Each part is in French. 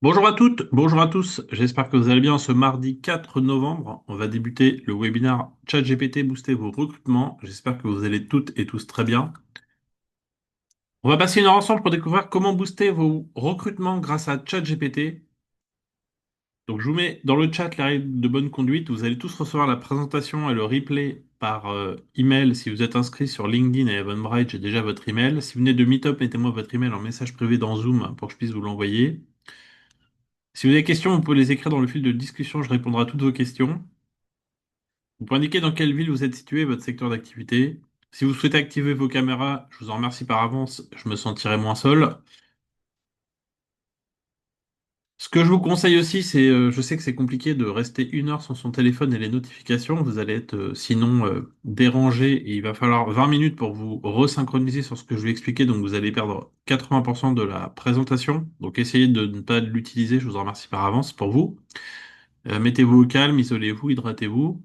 Bonjour à toutes, bonjour à tous. J'espère que vous allez bien. Ce mardi 4 novembre, on va débuter le webinaire ChatGPT Booster vos recrutements. J'espère que vous allez toutes et tous très bien. On va passer une heure ensemble pour découvrir comment booster vos recrutements grâce à ChatGPT. Donc, je vous mets dans le chat les règles de bonne conduite. Vous allez tous recevoir la présentation et le replay par email. Si vous êtes inscrit sur LinkedIn et Eventbrite, j'ai déjà votre email. Si vous venez de Meetup, mettez-moi votre email en message privé dans Zoom pour que je puisse vous l'envoyer. Si vous avez des questions, vous pouvez les écrire dans le fil de discussion, je répondrai à toutes vos questions. Vous pouvez indiquer dans quelle ville vous êtes situé, votre secteur d'activité. Si vous souhaitez activer vos caméras, je vous en remercie par avance, je me sentirai moins seul. Ce que je vous conseille aussi, c'est, je sais que c'est compliqué de rester une heure sans son téléphone et les notifications, vous allez être sinon dérangé et il va falloir 20 minutes pour vous resynchroniser sur ce que je vais expliquer, donc vous allez perdre 80% de la présentation. Donc essayez de ne pas l'utiliser, je vous en remercie par avance pour vous. Mettez-vous au calme, isolez-vous, hydratez-vous.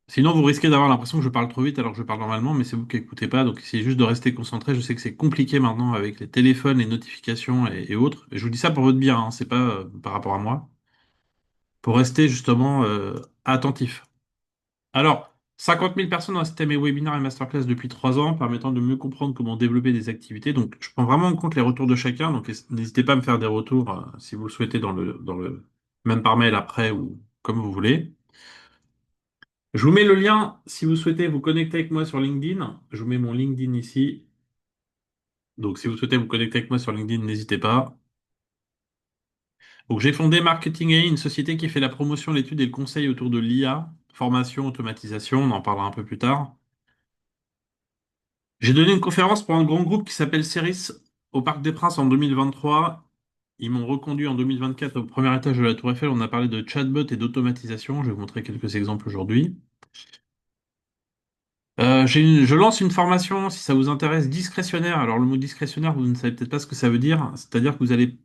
Sinon, vous risquez d'avoir l'impression que je parle trop vite alors que je parle normalement, mais c'est vous qui écoutez pas, donc essayez juste de rester concentré. Je sais que c'est compliqué maintenant avec les téléphones, les notifications et autres. Et je vous dis ça pour votre bien, hein, c'est pas par rapport à moi. Pour rester justement attentif. Alors, 50 000 personnes ont assisté à mes webinaires et masterclass depuis 3 ans, permettant de mieux comprendre comment développer des activités. Donc, je prends vraiment en compte les retours de chacun, donc n'hésitez pas à me faire des retours si vous le souhaitez même par mail après ou comme vous voulez. Je vous mets le lien si vous souhaitez vous connecter avec moi sur LinkedIn. Je vous mets mon LinkedIn ici. Donc, si vous souhaitez vous connecter avec moi sur LinkedIn, n'hésitez pas. Donc, j'ai fondé Marketing AI, une société qui fait la promotion, l'étude et le conseil autour de l'IA, formation, automatisation. On en parlera un peu plus tard. J'ai donné une conférence pour un grand groupe qui s'appelle Ceris au Parc des Princes en 2023. Ils m'ont reconduit en 2024 au premier étage de la Tour Eiffel. On a parlé de chatbot et d'automatisation. Je vais vous montrer quelques exemples aujourd'hui. Je lance une formation, si ça vous intéresse, discrétionnaire. Alors, le mot discrétionnaire, vous ne savez peut-être pas ce que ça veut dire. C'est-à-dire que vous n'allez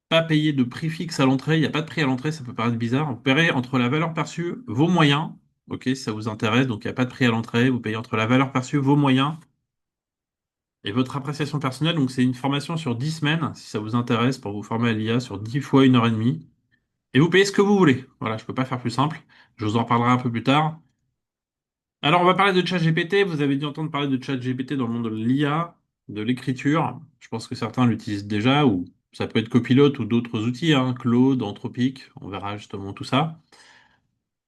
pas payer de prix fixe à l'entrée. Il n'y a pas de prix à l'entrée, ça peut paraître bizarre. Vous paierez entre la valeur perçue, vos moyens. OK, si ça vous intéresse. Donc, il n'y a pas de prix à l'entrée. Vous payez entre la valeur perçue, vos moyens et votre appréciation personnelle. Donc, c'est une formation sur 10 semaines, si ça vous intéresse, pour vous former à l'IA sur 10 fois 1 heure et demie. Et vous payez ce que vous voulez. Voilà, je peux pas faire plus simple. Je vous en parlerai un peu plus tard. Alors, on va parler de ChatGPT. Vous avez dû entendre parler de ChatGPT dans le monde de l'IA, de l'écriture. Je pense que certains l'utilisent déjà, ou ça peut être Copilot ou d'autres outils, hein, Claude, Anthropic. On verra justement tout ça.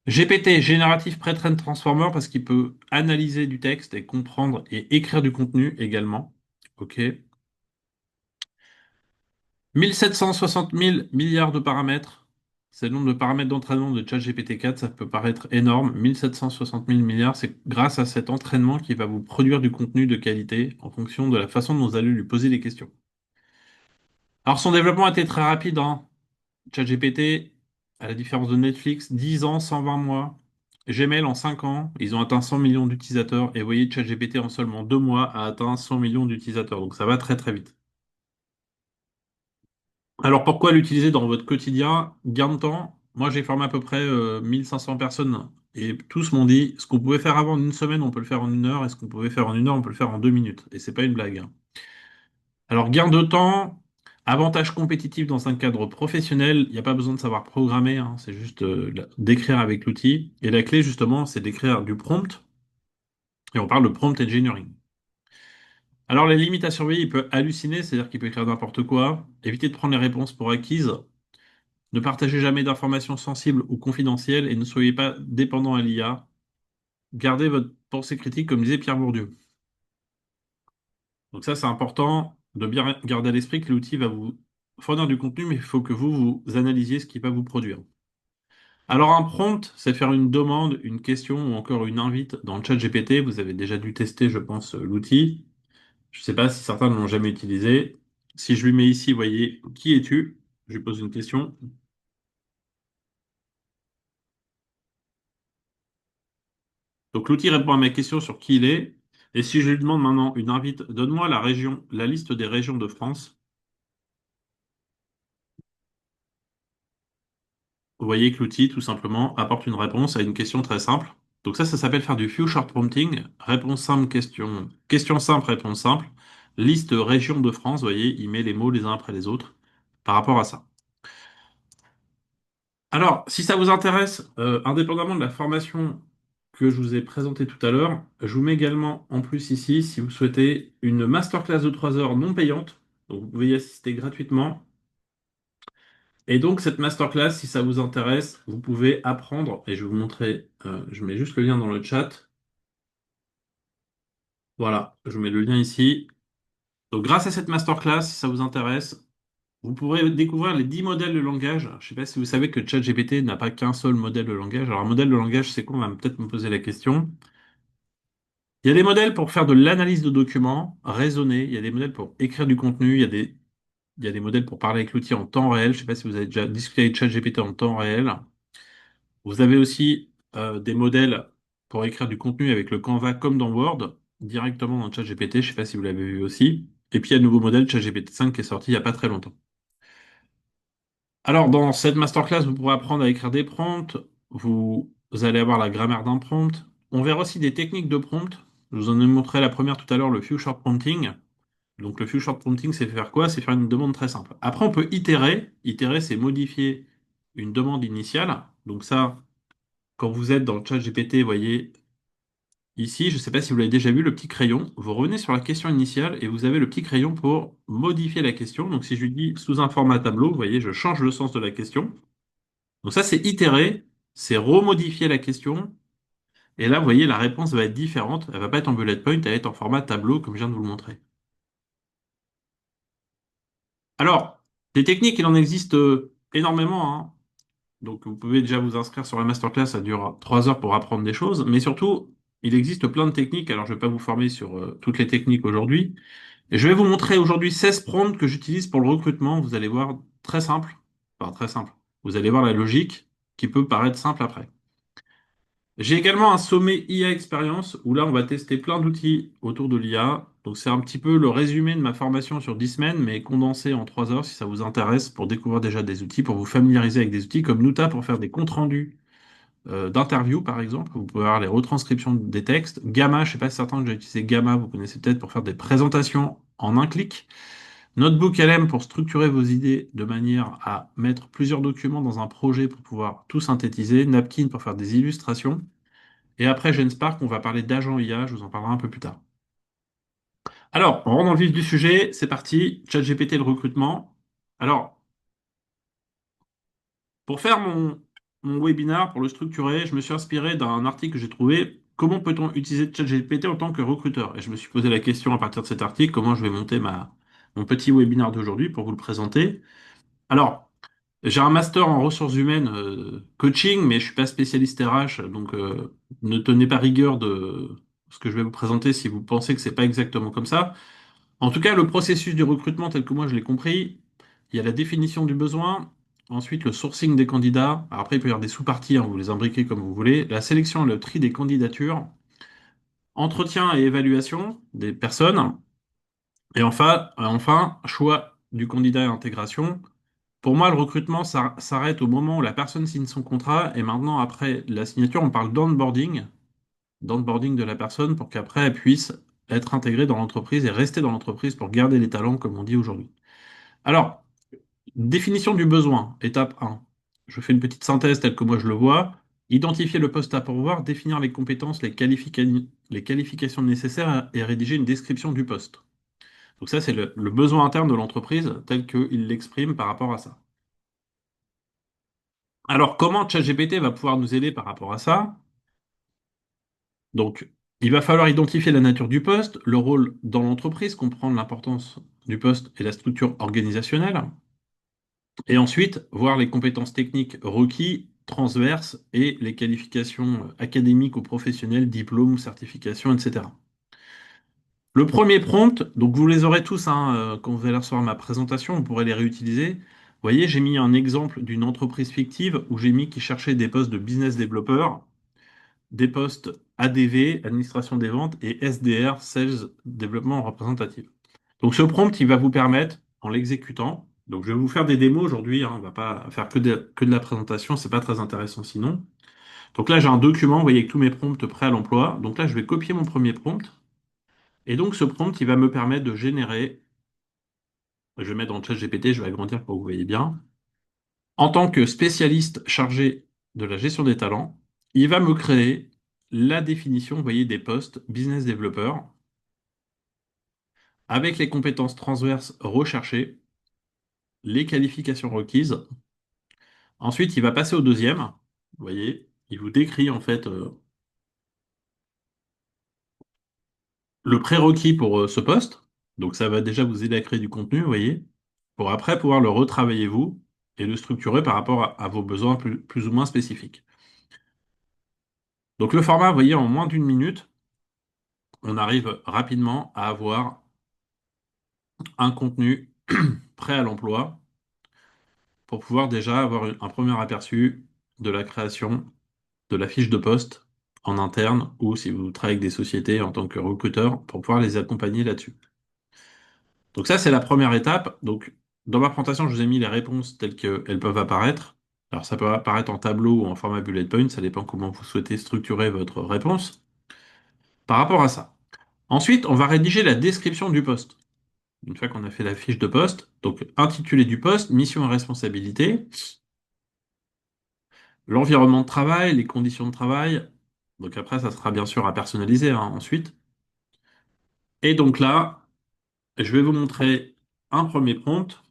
GPT, Génératif Pre-trained Transformer, parce qu'il peut analyser du texte et comprendre et écrire du contenu également. OK. 1760 000 milliards de paramètres. C'est le nombre de paramètres d'entraînement de ChatGPT 4. Ça peut paraître énorme. 1760 000 milliards, c'est grâce à cet entraînement qu'il va vous produire du contenu de qualité en fonction de la façon dont vous allez lui poser des questions. Alors, son développement a été très rapide, hein. ChatGPT, à la différence de Netflix, 10 ans, 120 mois. Gmail en 5 ans, ils ont atteint 100 millions d'utilisateurs. Et vous voyez, ChatGPT en seulement 2 mois a atteint 100 millions d'utilisateurs. Donc ça va très très vite. Alors pourquoi l'utiliser dans votre quotidien? Gain de temps. Moi, j'ai formé à peu près 1500 personnes et tous m'ont dit ce qu'on pouvait faire avant en une semaine, on peut le faire en 1 heure et ce qu'on pouvait faire en 1 heure, on peut le faire en 2 minutes. Et c'est pas une blague, hein. Alors, gain de temps, avantage compétitif dans un cadre professionnel, il n'y a pas besoin de savoir programmer, hein, c'est juste d'écrire avec l'outil. Et la clé, justement, c'est d'écrire du prompt. Et on parle de prompt engineering. Alors, les limites à surveiller, il peut halluciner, c'est-à-dire qu'il peut écrire n'importe quoi. Évitez de prendre les réponses pour acquises. Ne partagez jamais d'informations sensibles ou confidentielles et ne soyez pas dépendant à l'IA. Gardez votre pensée critique, comme disait Pierre Bourdieu. Donc ça, c'est important de bien garder à l'esprit que l'outil va vous fournir du contenu, mais il faut que vous analysiez ce qu'il va vous produire. Alors un prompt, c'est faire une demande, une question ou encore une invite dans le chat GPT. Vous avez déjà dû tester, je pense, l'outil. Je ne sais pas si certains ne l'ont jamais utilisé. Si je lui mets ici, vous voyez, qui es-tu? Je lui pose une question. Donc l'outil répond à ma question sur qui il est. Et si je lui demande maintenant une invite, donne-moi la région, la liste des régions de France, vous voyez que l'outil, tout simplement, apporte une réponse à une question très simple. Donc ça s'appelle faire du few short prompting. Réponse simple, question, question simple, réponse simple. Liste région de France, vous voyez, il met les mots les uns après les autres. par rapport à ça. Alors, si ça vous intéresse, indépendamment de la formation que je vous ai présentée tout à l'heure, je vous mets également en plus ici, si vous souhaitez, une masterclass de 3 heures non payante. Donc, vous pouvez y assister gratuitement. Et donc, cette masterclass, si ça vous intéresse, vous pouvez apprendre, et je vais vous montrer, je mets juste le lien dans le chat. Voilà, je vous mets le lien ici. Donc, grâce à cette masterclass, si ça vous intéresse, vous pourrez découvrir les 10 modèles de langage. Je ne sais pas si vous savez que ChatGPT n'a pas qu'un seul modèle de langage. Alors, un modèle de langage, c'est quoi? On va peut-être me poser la question. Il y a des modèles pour faire de l'analyse de documents, raisonner. Il y a des modèles pour écrire du contenu. Il y a des modèles pour parler avec l'outil en temps réel. Je ne sais pas si vous avez déjà discuté avec ChatGPT en temps réel. Vous avez aussi des modèles pour écrire du contenu avec le Canva comme dans Word, directement dans ChatGPT. Je ne sais pas si vous l'avez vu aussi. Et puis, il y a le nouveau modèle ChatGPT 5 qui est sorti il n'y a pas très longtemps. Alors, dans cette masterclass, vous pourrez apprendre à écrire des prompts, vous allez avoir la grammaire d'un prompt. On verra aussi des techniques de prompt. Je vous en ai montré la première tout à l'heure, le few short prompting. Donc, le few short prompting, c'est faire quoi? C'est faire une demande très simple. Après, on peut itérer. Itérer, c'est modifier une demande initiale. Donc, ça, quand vous êtes dans le chat GPT, vous voyez ici, je ne sais pas si vous l'avez déjà vu, le petit crayon. Vous revenez sur la question initiale et vous avez le petit crayon pour modifier la question. Donc, si je lui dis sous un format tableau, vous voyez, je change le sens de la question. Donc ça, c'est itérer, c'est remodifier la question. Et là, vous voyez, la réponse va être différente. Elle va pas être en bullet point, elle va être en format tableau, comme je viens de vous le montrer. Alors, des techniques, il en existe énormément, hein. Donc, vous pouvez déjà vous inscrire sur la masterclass, ça dure 3 heures pour apprendre des choses. Mais surtout, il existe plein de techniques. Alors, je ne vais pas vous former sur toutes les techniques aujourd'hui. Et je vais vous montrer aujourd'hui 16 prompts que j'utilise pour le recrutement. Vous allez voir, très simple. Enfin, très simple. Vous allez voir la logique qui peut paraître simple après. J'ai également un sommet IA Experience où là, on va tester plein d'outils autour de l'IA. Donc, c'est un petit peu le résumé de ma formation sur 10 semaines, mais condensé en 3 heures si ça vous intéresse pour découvrir déjà des outils, pour vous familiariser avec des outils comme Nuta pour faire des comptes rendus d'interviews, par exemple. Vous pouvez avoir les retranscriptions des textes. Gamma, je ne sais pas si certains ont déjà utilisé Gamma, vous connaissez peut-être pour faire des présentations en un clic. Notebook LM pour structurer vos idées de manière à mettre plusieurs documents dans un projet pour pouvoir tout synthétiser. Napkin pour faire des illustrations. Et après GenSpark, on va parler d'agent IA, je vous en parlerai un peu plus tard. Alors, on rentre dans le vif du sujet, c'est parti, ChatGPT le recrutement. Alors, pour faire mon webinar, pour le structurer, je me suis inspiré d'un article que j'ai trouvé, comment peut-on utiliser ChatGPT en tant que recruteur? Et je me suis posé la question à partir de cet article, comment je vais monter mon petit webinar d'aujourd'hui pour vous le présenter. Alors, j'ai un master en ressources humaines, coaching, mais je suis pas spécialiste RH, donc ne tenez pas rigueur de ce que je vais vous présenter si vous pensez que c'est pas exactement comme ça. En tout cas, le processus du recrutement tel que moi je l'ai compris, il y a la définition du besoin, ensuite le sourcing des candidats. Alors après, il peut y avoir des sous-parties, hein, vous les imbriquez comme vous voulez. La sélection et le tri des candidatures, entretien et évaluation des personnes, et enfin, choix du candidat et intégration. Pour moi, le recrutement s'arrête au moment où la personne signe son contrat et maintenant, après la signature, on parle d'onboarding de la personne pour qu'après elle puisse être intégrée dans l'entreprise et rester dans l'entreprise pour garder les talents, comme on dit aujourd'hui. Alors, définition du besoin, étape 1. Je fais une petite synthèse telle que moi je le vois. Identifier le poste à pourvoir, définir les compétences, les qualifications nécessaires et rédiger une description du poste. Donc ça, c'est le besoin interne de l'entreprise tel qu'il l'exprime par rapport à ça. Alors, comment ChatGPT va pouvoir nous aider par rapport à ça? Donc, il va falloir identifier la nature du poste, le rôle dans l'entreprise, comprendre l'importance du poste et la structure organisationnelle, et ensuite voir les compétences techniques requises, transverses, et les qualifications académiques ou professionnelles, diplômes, certifications, etc. Le premier prompt, donc vous les aurez tous hein, quand vous allez recevoir ma présentation, vous pourrez les réutiliser. Vous voyez, j'ai mis un exemple d'une entreprise fictive où j'ai mis qui cherchait des postes de business développeur, des postes ADV, administration des ventes, et SDR, Sales Développement Représentatif. Donc ce prompt, il va vous permettre, en l'exécutant, donc je vais vous faire des démos aujourd'hui, hein, on va pas faire que de la présentation, c'est pas très intéressant sinon. Donc là, j'ai un document, vous voyez, avec tous mes prompts prêts à l'emploi. Donc là, je vais copier mon premier prompt. Et donc ce prompt, il va me permettre de générer Je vais mettre dans le chat GPT, je vais agrandir pour que vous voyez bien. En tant que spécialiste chargé de la gestion des talents, il va me créer la définition, vous voyez, des postes business developer avec les compétences transverses recherchées, les qualifications requises. Ensuite, il va passer au deuxième. Vous voyez, il vous décrit en fait le prérequis pour ce poste. Donc ça va déjà vous aider à créer du contenu, vous voyez, pour après pouvoir le retravailler vous et le structurer par rapport à vos besoins plus ou moins spécifiques. Donc le format, vous voyez, en moins d'une minute, on arrive rapidement à avoir un contenu prêt à l'emploi pour pouvoir déjà avoir un premier aperçu de la création de la fiche de poste en interne ou si vous travaillez avec des sociétés en tant que recruteur pour pouvoir les accompagner là-dessus. Donc ça, c'est la première étape. Donc dans ma présentation, je vous ai mis les réponses telles qu'elles peuvent apparaître. Alors ça peut apparaître en tableau ou en format bullet point, ça dépend comment vous souhaitez structurer votre réponse par rapport à ça. Ensuite, on va rédiger la description du poste. Une fois qu'on a fait la fiche de poste, donc intitulé du poste, mission et responsabilité, l'environnement de travail, les conditions de travail. Donc après, ça sera bien sûr à personnaliser hein, ensuite. Et donc là, je vais vous montrer un premier prompt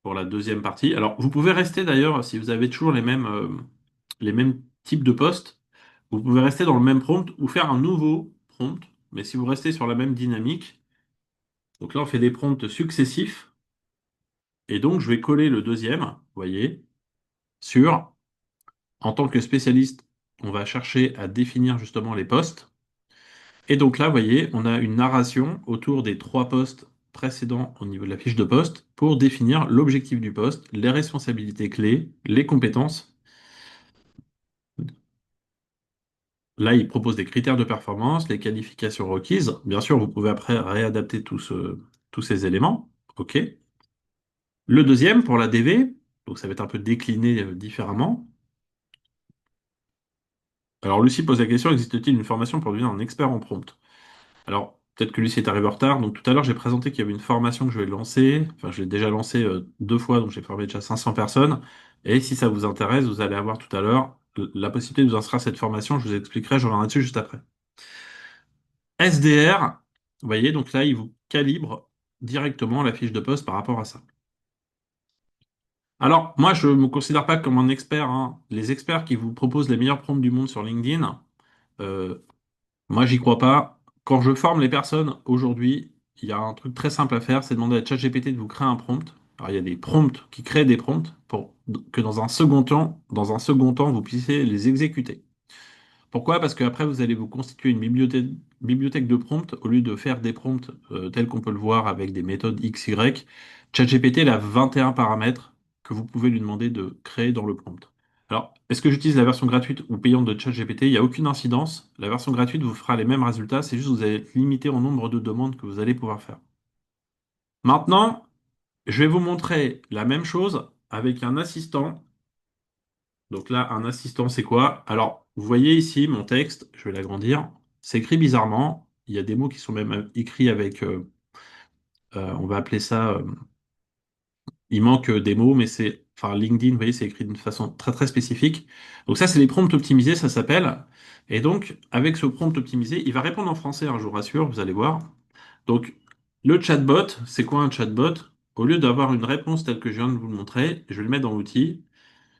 pour la deuxième partie. Alors, vous pouvez rester d'ailleurs, si vous avez toujours les mêmes types de postes, vous pouvez rester dans le même prompt ou faire un nouveau prompt. Mais si vous restez sur la même dynamique, donc là, on fait des prompts successifs. Et donc, je vais coller le deuxième, vous voyez, sur en tant que spécialiste, on va chercher à définir justement les postes. Et donc là, vous voyez, on a une narration autour des trois postes précédents au niveau de la fiche de poste pour définir l'objectif du poste, les responsabilités clés, les compétences. Là, il propose des critères de performance, les qualifications requises. Bien sûr, vous pouvez après réadapter tous ces éléments. OK. Le deuxième, pour la DV, donc ça va être un peu décliné différemment. Alors, Lucie pose la question, existe-t-il une formation pour devenir un expert en prompt? Alors, peut-être que Lucie est arrivé en retard. Donc, tout à l'heure, j'ai présenté qu'il y avait une formation que je vais lancer. Enfin, je l'ai déjà lancée deux fois, donc j'ai formé déjà 500 personnes. Et si ça vous intéresse, vous allez avoir tout à l'heure la possibilité de vous inscrire à cette formation. Je vous expliquerai, je reviendrai dessus juste après. SDR, vous voyez, donc là, il vous calibre directement la fiche de poste par rapport à ça. Alors, moi, je ne me considère pas comme un expert, hein. Les experts qui vous proposent les meilleurs prompts du monde sur LinkedIn, euh, moi, j'y crois pas. Quand je forme les personnes aujourd'hui, il y a un truc très simple à faire, c'est demander à ChatGPT de vous créer un prompt. Alors, il y a des prompts qui créent des prompts pour que dans un second temps, vous puissiez les exécuter. Pourquoi? Parce qu'après, vous allez vous constituer une bibliothèque de prompts au lieu de faire des prompts tels qu'on peut le voir avec des méthodes XY. ChatGPT, il a 21 paramètres que vous pouvez lui demander de créer dans le prompt. Alors, est-ce que j'utilise la version gratuite ou payante de ChatGPT? Il n'y a aucune incidence. La version gratuite vous fera les mêmes résultats, c'est juste que vous allez être limité au nombre de demandes que vous allez pouvoir faire. Maintenant, je vais vous montrer la même chose avec un assistant. Donc là, un assistant, c'est quoi? Alors, vous voyez ici mon texte, je vais l'agrandir. C'est écrit bizarrement. Il y a des mots qui sont même écrits avec, on va appeler ça, il manque des mots, mais c'est, enfin, LinkedIn, vous voyez, c'est écrit d'une façon très très spécifique. Donc ça, c'est les prompts optimisés, ça s'appelle. Et donc, avec ce prompt optimisé, il va répondre en français, hein, je vous rassure, vous allez voir. Donc, le chatbot, c'est quoi un chatbot? Au lieu d'avoir une réponse telle que je viens de vous le montrer, je vais le mettre dans l'outil.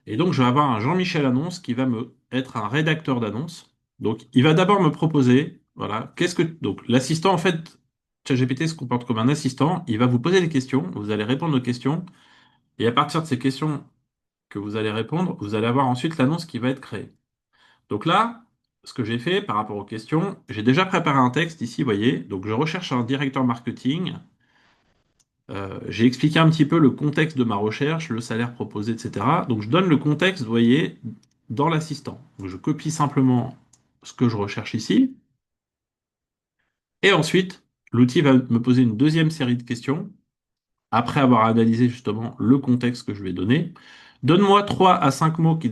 Et donc, je vais avoir un Jean-Michel Annonce qui va me être un rédacteur d'annonce. Donc, il va d'abord me proposer, voilà, donc, l'assistant, en fait, ChatGPT se comporte comme un assistant. Il va vous poser des questions, vous allez répondre aux questions. Et à partir de ces questions que vous allez répondre, vous allez avoir ensuite l'annonce qui va être créée. Donc là, ce que j'ai fait par rapport aux questions, j'ai déjà préparé un texte ici, vous voyez. Donc, je recherche un directeur marketing. J'ai expliqué un petit peu le contexte de ma recherche, le salaire proposé, etc. Donc je donne le contexte, vous voyez, dans l'assistant. Donc, je copie simplement ce que je recherche ici. Et ensuite, l'outil va me poser une deuxième série de questions, après avoir analysé justement le contexte que je vais donner. Donne-moi 3 à 5 mots qui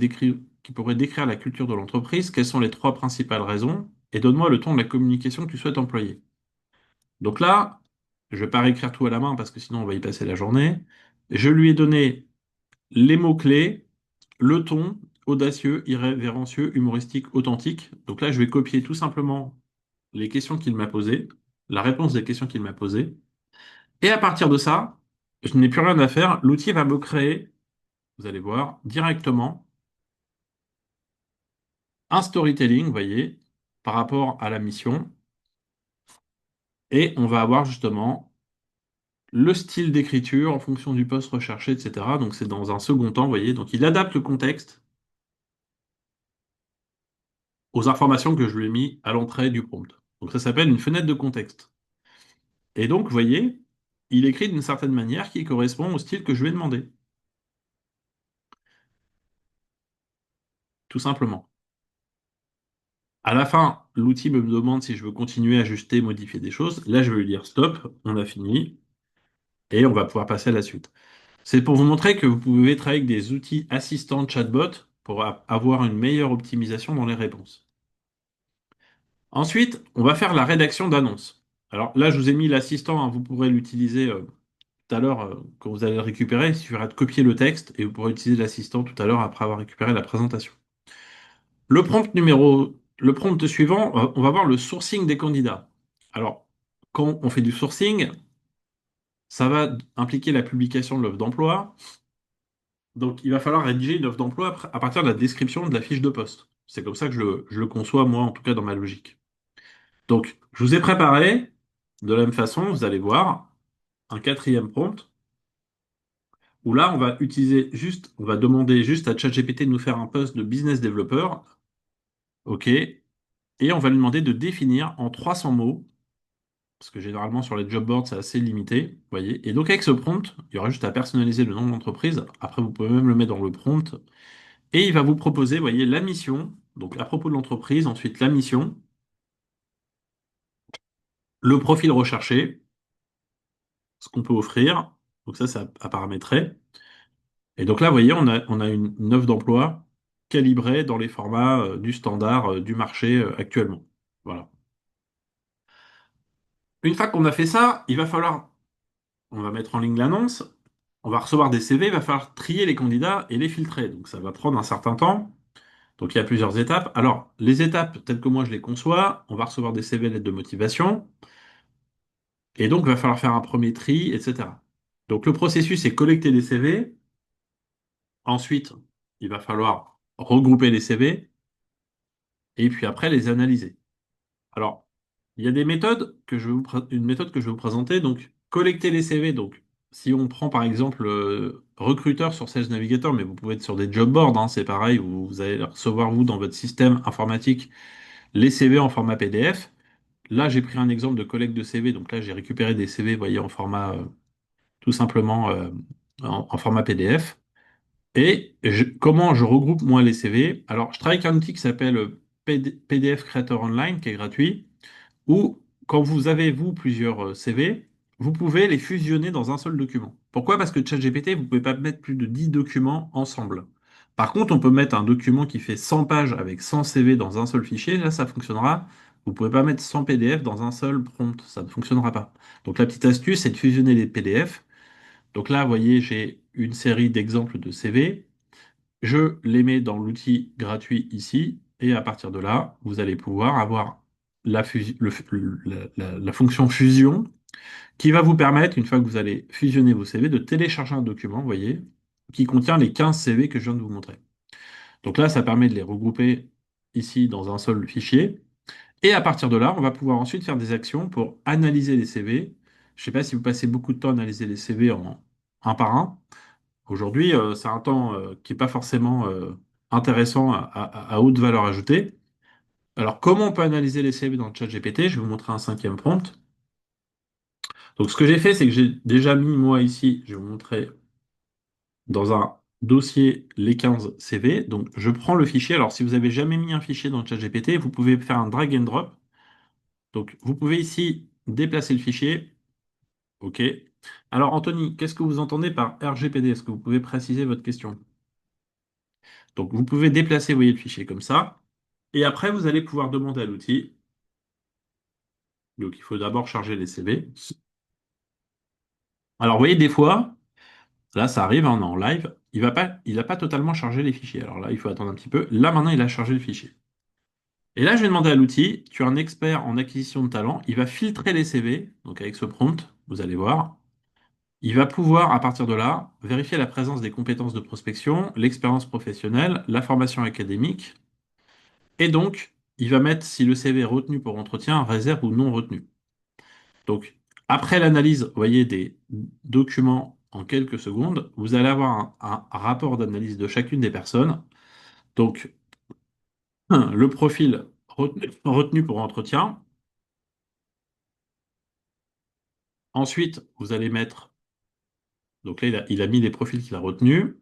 pourraient décrire la culture de l'entreprise. Quelles sont les trois principales raisons? Et donne-moi le ton de la communication que tu souhaites employer. Donc là, Je vais pas réécrire tout à la main parce que sinon on va y passer la journée. Je lui ai donné les mots-clés, le ton, audacieux, irrévérencieux, humoristique, authentique. Donc là, je vais copier tout simplement les questions qu'il m'a posées, la réponse des questions qu'il m'a posées. Et à partir de ça, je n'ai plus rien à faire. L'outil va me créer, vous allez voir, directement un storytelling, vous voyez, par rapport à la mission. Et on va avoir justement le style d'écriture en fonction du poste recherché, etc. Donc c'est dans un second temps, vous voyez. Donc il adapte le contexte aux informations que je lui ai mis à l'entrée du prompt. Donc ça s'appelle une fenêtre de contexte. Et donc, vous voyez, il écrit d'une certaine manière qui correspond au style que je lui ai demandé, tout simplement. À la fin, l'outil me demande si je veux continuer, ajuster, modifier des choses. Là, je vais lui dire stop, on a fini, et on va pouvoir passer à la suite. C'est pour vous montrer que vous pouvez travailler avec des outils assistants chatbot pour avoir une meilleure optimisation dans les réponses. Ensuite, on va faire la rédaction d'annonces. Alors là, je vous ai mis l'assistant, hein, vous pourrez l'utiliser tout à l'heure quand vous allez le récupérer. Il suffira de copier le texte et vous pourrez utiliser l'assistant tout à l'heure après avoir récupéré la présentation. Le prompt suivant, on va voir le sourcing des candidats. Alors, quand on fait du sourcing, ça va impliquer la publication de l'offre d'emploi. Donc, il va falloir rédiger une offre d'emploi à partir de la description de la fiche de poste. C'est comme ça que je le conçois, moi, en tout cas, dans ma logique. Donc, je vous ai préparé, de la même façon, vous allez voir, un quatrième prompt, où là, on va demander juste à ChatGPT de nous faire un post de business developer, OK, et on va lui demander de définir en 300 mots, parce que généralement sur les job boards, c'est assez limité, vous voyez. Et donc, avec ce prompt, il y aura juste à personnaliser le nom de l'entreprise. Après, vous pouvez même le mettre dans le prompt. Et il va vous proposer, vous voyez, la mission, donc à propos de l'entreprise, ensuite la mission, le profil recherché, ce qu'on peut offrir. Donc ça, c'est à paramétrer. Et donc là, vous voyez, on a une offre d'emploi calibrée dans les formats du standard du marché actuellement. Voilà. Une fois qu'on a fait ça, on va mettre en ligne l'annonce, on va recevoir des CV, il va falloir trier les candidats et les filtrer. Donc ça va prendre un certain temps. Donc il y a plusieurs étapes. Alors, les étapes telles que moi je les conçois, on va recevoir des CV lettres de motivation, et donc il va falloir faire un premier tri, etc. Donc le processus est collecter les CV. Ensuite, il va falloir regrouper les CV, et puis après les analyser. Alors, il y a une méthode que je vais vous présenter. Donc, collecter les CV. Donc, si on prend par exemple recruteur sur Sales Navigator, mais vous pouvez être sur des job boards, hein, c'est pareil, vous allez recevoir vous dans votre système informatique les CV en format PDF. Là, j'ai pris un exemple de collecte de CV. Donc là, j'ai récupéré des CV, vous voyez, en format tout simplement en format PDF. Et comment je regroupe moi les CV? Alors, je travaille avec un outil qui s'appelle PDF Creator Online, qui est gratuit, où quand vous avez, vous, plusieurs CV, vous pouvez les fusionner dans un seul document. Pourquoi? Parce que ChatGPT, vous ne pouvez pas mettre plus de 10 documents ensemble. Par contre, on peut mettre un document qui fait 100 pages avec 100 CV dans un seul fichier. Là, ça fonctionnera. Vous ne pouvez pas mettre 100 PDF dans un seul prompt. Ça ne fonctionnera pas. Donc, la petite astuce, c'est de fusionner les PDF. Donc là, vous voyez, j'ai une série d'exemples de CV. Je les mets dans l'outil gratuit ici, et à partir de là, vous allez pouvoir avoir la fonction fusion qui va vous permettre, une fois que vous allez fusionner vos CV, de télécharger un document, vous voyez, qui contient les 15 CV que je viens de vous montrer. Donc là, ça permet de les regrouper ici dans un seul fichier. Et à partir de là, on va pouvoir ensuite faire des actions pour analyser les CV. Je ne sais pas si vous passez beaucoup de temps à analyser les CV un par un. Aujourd'hui, c'est un temps qui n'est pas forcément intéressant à haute valeur ajoutée. Alors, comment on peut analyser les CV dans le chat GPT? Je vais vous montrer un cinquième prompt. Donc, ce que j'ai fait, c'est que j'ai déjà mis, moi, ici, je vais vous montrer dans un dossier les 15 CV. Donc, je prends le fichier. Alors, si vous n'avez jamais mis un fichier dans le chat GPT, vous pouvez faire un drag and drop. Donc, vous pouvez ici déplacer le fichier. OK. Alors, Anthony, qu'est-ce que vous entendez par RGPD? Est-ce que vous pouvez préciser votre question? Donc, vous pouvez déplacer, vous voyez, le fichier comme ça. Et après, vous allez pouvoir demander à l'outil. Donc, il faut d'abord charger les CV. Alors, vous voyez, des fois, là, ça arrive, hein, on est en live, il va pas totalement chargé les fichiers. Alors là, il faut attendre un petit peu. Là, maintenant, il a chargé le fichier. Et là, je vais demander à l'outil, tu es un expert en acquisition de talent, il va filtrer les CV, donc avec ce prompt, vous allez voir. Il va pouvoir, à partir de là, vérifier la présence des compétences de prospection, l'expérience professionnelle, la formation académique, et donc, il va mettre si le CV est retenu pour entretien, réserve ou non retenu. Donc, après l'analyse, vous voyez, des documents en quelques secondes, vous allez avoir un rapport d'analyse de chacune des personnes. Donc, le profil retenu pour entretien. Ensuite, vous allez mettre, donc là, il a mis les profils qu'il a retenus,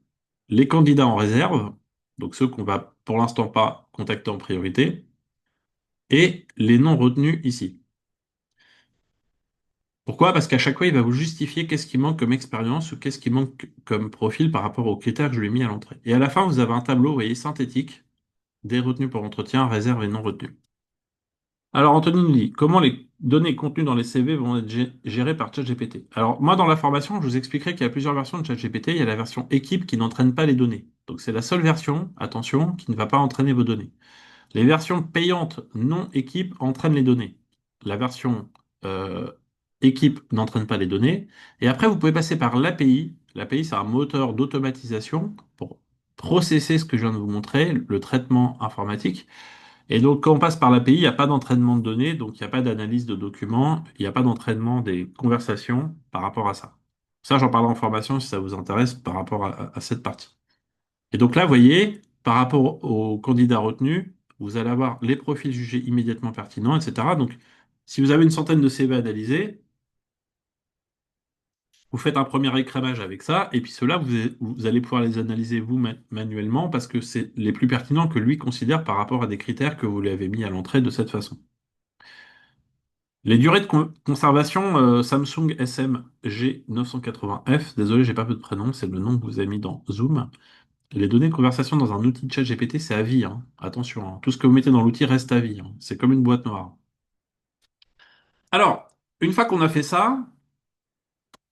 les candidats en réserve, donc ceux qu'on va pour l'instant pas contacter en priorité, et les non retenus ici. Pourquoi? Parce qu'à chaque fois, il va vous justifier qu'est-ce qui manque comme expérience ou qu'est-ce qui manque comme profil par rapport aux critères que je lui ai mis à l'entrée. Et à la fin, vous avez un tableau, vous voyez, synthétique des retenus pour entretien, réserve et non retenus. Alors, Anthony nous dit, comment les données contenues dans les CV vont être gérées par ChatGPT? Alors, moi, dans la formation, je vous expliquerai qu'il y a plusieurs versions de ChatGPT. Il y a la version équipe qui n'entraîne pas les données. Donc, c'est la seule version, attention, qui ne va pas entraîner vos données. Les versions payantes non équipe entraînent les données. La version euh, équipe n'entraîne pas les données. Et après, vous pouvez passer par l'API. L'API, c'est un moteur d'automatisation pour processer ce que je viens de vous montrer, le traitement informatique. Et donc, quand on passe par l'API, il n'y a pas d'entraînement de données, donc il n'y a pas d'analyse de documents, il n'y a pas d'entraînement des conversations par rapport à ça. Ça, j'en parlerai en formation si ça vous intéresse par rapport à cette partie. Et donc là, vous voyez, par rapport aux candidats retenus, vous allez avoir les profils jugés immédiatement pertinents, etc. Donc, si vous avez une centaine de CV à analyser, vous faites un premier écrémage avec ça, et puis ceux-là, vous allez pouvoir les analyser vous manuellement parce que c'est les plus pertinents que lui considère par rapport à des critères que vous lui avez mis à l'entrée de cette façon. Les durées de conservation Samsung SMG 980F, désolé, j'ai pas peu de prénom, c'est le nom que vous avez mis dans Zoom. Les données de conversation dans un outil de chat GPT, c'est à vie, hein. Attention, hein. Tout ce que vous mettez dans l'outil reste à vie, hein. C'est comme une boîte noire. Alors, une fois qu'on a fait ça,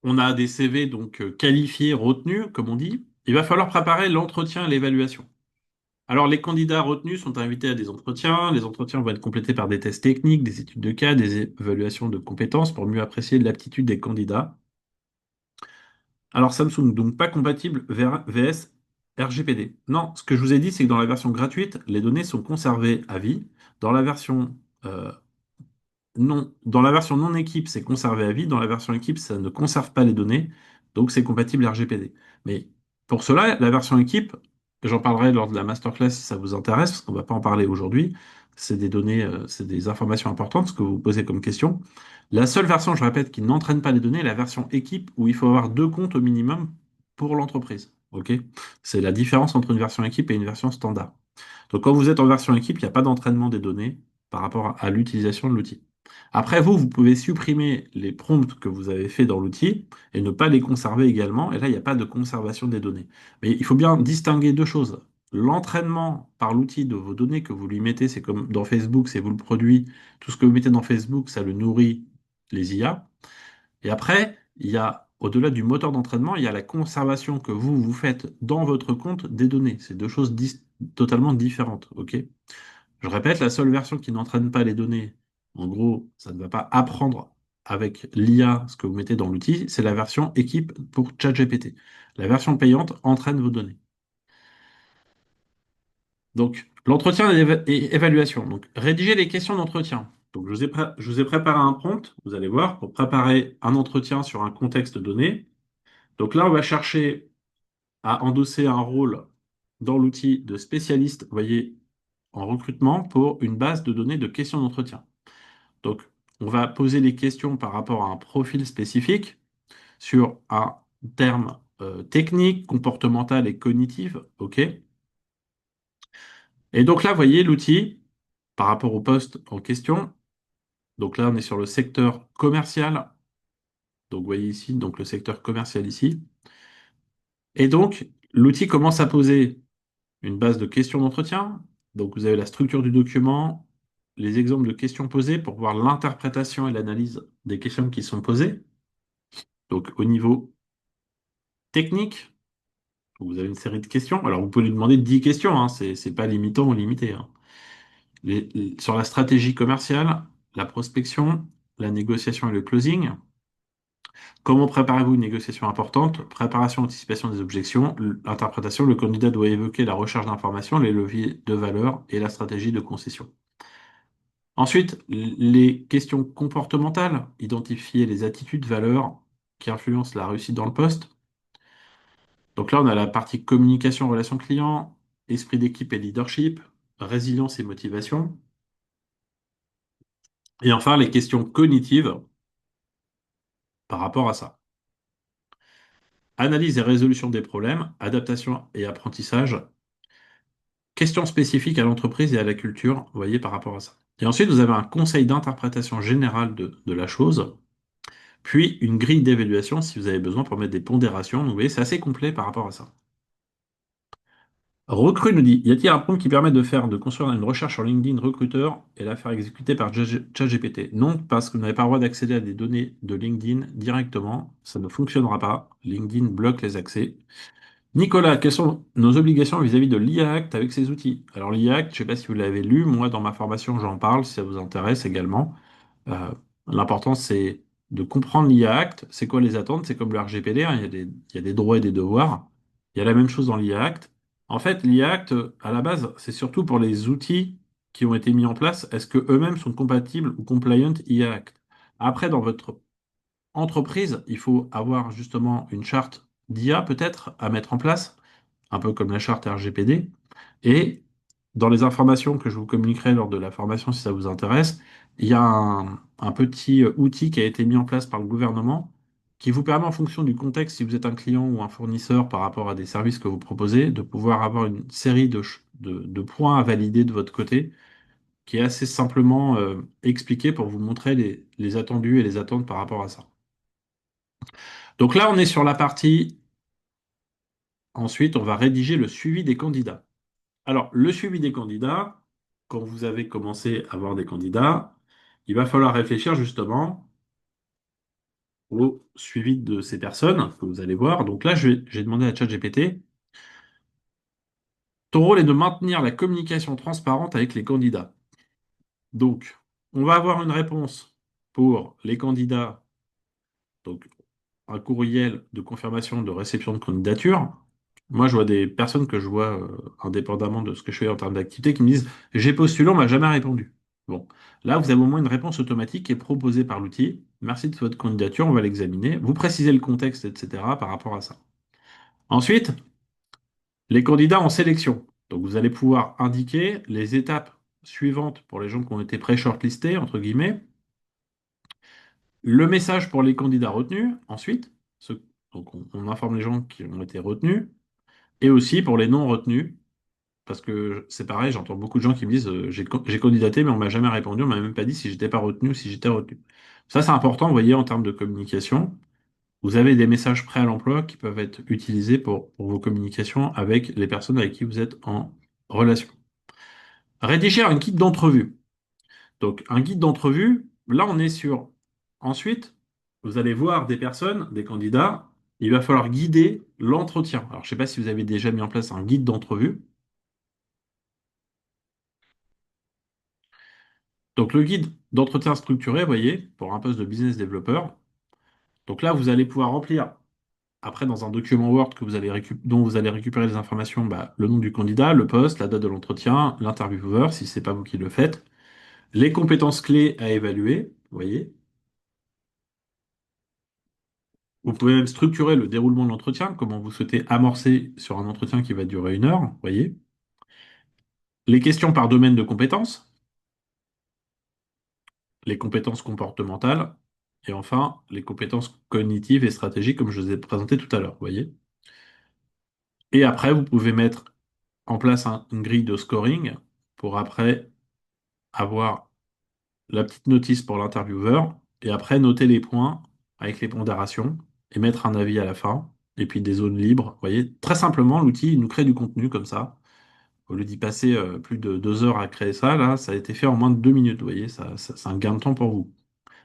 on a des CV donc qualifiés, retenus, comme on dit. Il va falloir préparer l'entretien et l'évaluation. Alors, les candidats retenus sont invités à des entretiens. Les entretiens vont être complétés par des tests techniques, des études de cas, des évaluations de compétences pour mieux apprécier l'aptitude des candidats. Alors, Samsung, donc pas compatible VS RGPD. Non, ce que je vous ai dit, c'est que dans la version gratuite, les données sont conservées à vie. Dans la version euh, non, dans la version non équipe, c'est conservé à vie. Dans la version équipe, ça ne conserve pas les données. Donc, c'est compatible RGPD. Mais pour cela, la version équipe, j'en parlerai lors de la masterclass si ça vous intéresse, parce qu'on ne va pas en parler aujourd'hui. C'est des données, c'est des informations importantes, ce que vous posez comme question. La seule version, je répète, qui n'entraîne pas les données est la version équipe, où il faut avoir deux comptes au minimum pour l'entreprise. OK? C'est la différence entre une version équipe et une version standard. Donc, quand vous êtes en version équipe, il n'y a pas d'entraînement des données par rapport à l'utilisation de l'outil. Après, vous pouvez supprimer les prompts que vous avez fait dans l'outil et ne pas les conserver également. Et là, il n'y a pas de conservation des données. Mais il faut bien distinguer deux choses. L'entraînement par l'outil de vos données que vous lui mettez, c'est comme dans Facebook, c'est vous le produit. Tout ce que vous mettez dans Facebook, ça le nourrit les IA. Et après, il y a, au-delà du moteur d'entraînement, il y a la conservation que vous faites dans votre compte des données. C'est deux choses totalement différentes. OK? Je répète, la seule version qui n'entraîne pas les données, en gros, ça ne va pas apprendre avec l'IA ce que vous mettez dans l'outil, c'est la version équipe pour ChatGPT. La version payante entraîne vos données. Donc, l'entretien et évaluation. Donc, rédiger les questions d'entretien. Donc, je vous ai préparé un prompt, vous allez voir, pour préparer un entretien sur un contexte donné. Donc là, on va chercher à endosser un rôle dans l'outil de spécialiste, vous voyez, en recrutement pour une base de données de questions d'entretien. Donc, on va poser les questions par rapport à un profil spécifique sur un terme technique, comportemental et cognitif. OK? Et donc là, vous voyez l'outil par rapport au poste en question. Donc là, on est sur le secteur commercial. Donc, vous voyez ici, donc le secteur commercial ici. Et donc, l'outil commence à poser une base de questions d'entretien. Donc, vous avez la structure du document, les exemples de questions posées pour voir l'interprétation et l'analyse des questions qui sont posées. Donc au niveau technique, vous avez une série de questions. Alors vous pouvez lui demander 10 questions, hein, c'est pas limitant ou limité, hein. Sur la stratégie commerciale, la prospection, la négociation et le closing. Comment préparez-vous une négociation importante? Préparation, anticipation des objections, l'interprétation. Le candidat doit évoquer la recherche d'informations, les leviers de valeur et la stratégie de concession. Ensuite, les questions comportementales. Identifier les attitudes, valeurs qui influencent la réussite dans le poste. Donc là, on a la partie communication, relations clients, esprit d'équipe et leadership, résilience et motivation. Et enfin, les questions cognitives par rapport à ça. Analyse et résolution des problèmes, adaptation et apprentissage, questions spécifiques à l'entreprise et à la culture, vous voyez, par rapport à ça. Et ensuite, vous avez un conseil d'interprétation générale de la chose, puis une grille d'évaluation si vous avez besoin pour mettre des pondérations. Donc, vous voyez, c'est assez complet par rapport à ça. Recrue nous dit, y a-t-il un prompt qui permet de construire une recherche sur LinkedIn recruteur et la faire exécuter par ChatGPT? Non, parce que vous n'avez pas le droit d'accéder à des données de LinkedIn directement. Ça ne fonctionnera pas. LinkedIn bloque les accès. Nicolas, quelles sont nos obligations vis-à-vis de l'IA Act avec ces outils? Alors l'IA Act, je ne sais pas si vous l'avez lu, moi dans ma formation j'en parle, si ça vous intéresse également. Euh, L'important c'est de comprendre l'IA Act, c'est quoi les attentes, c'est comme le RGPD, hein, il y a des droits et des devoirs. Il y a la même chose dans l'IA Act. En fait, l'IA Act, à la base, c'est surtout pour les outils qui ont été mis en place. Est-ce que eux-mêmes sont compatibles ou compliant IA Act? Après, dans votre entreprise, il faut avoir justement une charte d'IA peut-être à mettre en place un peu comme la charte RGPD. Et dans les informations que je vous communiquerai lors de la formation, si ça vous intéresse, il y a un petit outil qui a été mis en place par le gouvernement qui vous permet, en fonction du contexte, si vous êtes un client ou un fournisseur par rapport à des services que vous proposez, de pouvoir avoir une série de points à valider de votre côté, qui est assez simplement expliqué pour vous montrer les attendus et les attentes par rapport à ça. Donc là, on est sur la partie, ensuite, on va rédiger le suivi des candidats. Alors, le suivi des candidats, quand vous avez commencé à avoir des candidats, il va falloir réfléchir justement au suivi de ces personnes que vous allez voir. Donc là, j'ai demandé à ChatGPT, ton rôle est de maintenir la communication transparente avec les candidats. Donc, on va avoir une réponse pour les candidats, donc un courriel de confirmation de réception de candidature. Moi, je vois des personnes que je vois, indépendamment de ce que je fais en termes d'activité, qui me disent, j'ai postulé, on m'a jamais répondu. Bon, là, vous avez au moins une réponse automatique qui est proposée par l'outil. Merci de votre candidature, on va l'examiner. Vous précisez le contexte, etc. par rapport à ça. Ensuite, les candidats en sélection. Donc, vous allez pouvoir indiquer les étapes suivantes pour les gens qui ont été pré-shortlistés, entre guillemets. Le message pour les candidats retenus, ensuite. Donc, on informe les gens qui ont été retenus. Et aussi pour les non retenus. Parce que c'est pareil, j'entends beaucoup de gens qui me disent j'ai candidaté, mais on m'a jamais répondu, on m'a même pas dit si j'étais pas retenu ou si j'étais retenu. Ça, c'est important, vous voyez, en termes de communication. Vous avez des messages prêts à l'emploi qui peuvent être utilisés pour vos communications avec les personnes avec qui vous êtes en relation. Rédiger un guide d'entrevue. Donc, un guide d'entrevue, là, on est sur. Ensuite, vous allez voir des personnes, des candidats. Il va falloir guider l'entretien. Alors, je ne sais pas si vous avez déjà mis en place un guide d'entrevue. Donc le guide d'entretien structuré, vous voyez, pour un poste de business developer. Donc là, vous allez pouvoir remplir, après dans un document Word dont vous allez récupérer les informations, bah, le nom du candidat, le poste, la date de l'entretien, l'intervieweur, si c'est pas vous qui le faites, les compétences clés à évaluer, vous voyez. Vous pouvez même structurer le déroulement de l'entretien, comment vous souhaitez amorcer sur un entretien qui va durer 1 heure, vous voyez. Les questions par domaine de compétences, les compétences comportementales, et enfin les compétences cognitives et stratégiques, comme je vous ai présenté tout à l'heure, vous voyez. Et après, vous pouvez mettre en place une grille de scoring pour après avoir la petite notice pour l'intervieweur et après noter les points avec les pondérations et mettre un avis à la fin. Et puis des zones libres. Vous voyez, très simplement, l'outil il nous crée du contenu comme ça. Au lieu d'y passer plus de 2 heures à créer ça, là, ça a été fait en moins de 2 minutes. Vous voyez, c'est un gain de temps pour vous.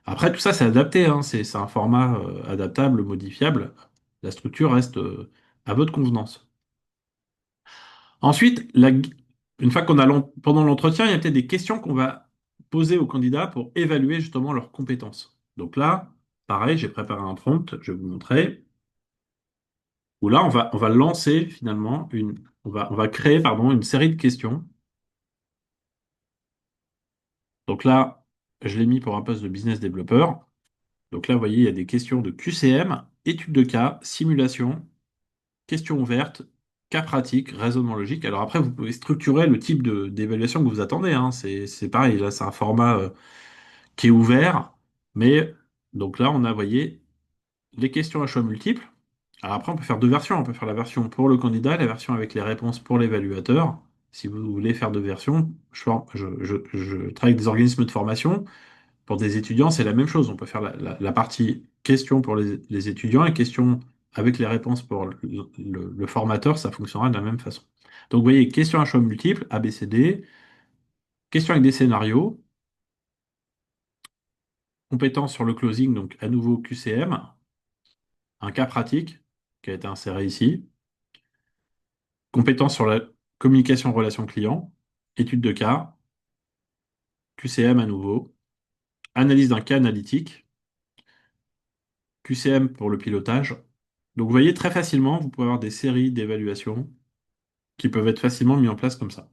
Après, tout ça, c'est adapté, hein, c'est un format adaptable, modifiable. La structure reste à votre convenance. Ensuite, une fois pendant l'entretien, il y a peut-être des questions qu'on va poser aux candidats pour évaluer justement leurs compétences. Donc là, pareil, j'ai préparé un prompt, je vais vous montrer, où là, on va lancer finalement on va créer, pardon, une série de questions. Donc là, je l'ai mis pour un poste de business developer. Donc là, vous voyez, il y a des questions de QCM, études de cas, simulation, questions ouvertes, cas pratiques, raisonnement logique. Alors après, vous pouvez structurer le type d'évaluation que vous attendez, hein. C'est pareil, là, c'est un format qui est ouvert. Mais donc là, on a, vous voyez, les questions à choix multiples. Alors après, on peut faire deux versions. On peut faire la version pour le candidat, la version avec les réponses pour l'évaluateur. Si vous voulez faire deux versions, je travaille avec des organismes de formation. Pour des étudiants, c'est la même chose. On peut faire la partie questions pour les étudiants et questions avec les réponses pour le formateur, ça fonctionnera de la même façon. Donc, vous voyez, questions à choix multiples, A, B, C, D, questions avec des scénarios, compétences sur le closing, donc à nouveau QCM, un cas pratique qui a été inséré ici, compétences sur la communication relation client, étude de cas, QCM à nouveau, analyse d'un cas analytique, QCM pour le pilotage. Donc, vous voyez, très facilement, vous pouvez avoir des séries d'évaluations qui peuvent être facilement mis en place comme ça.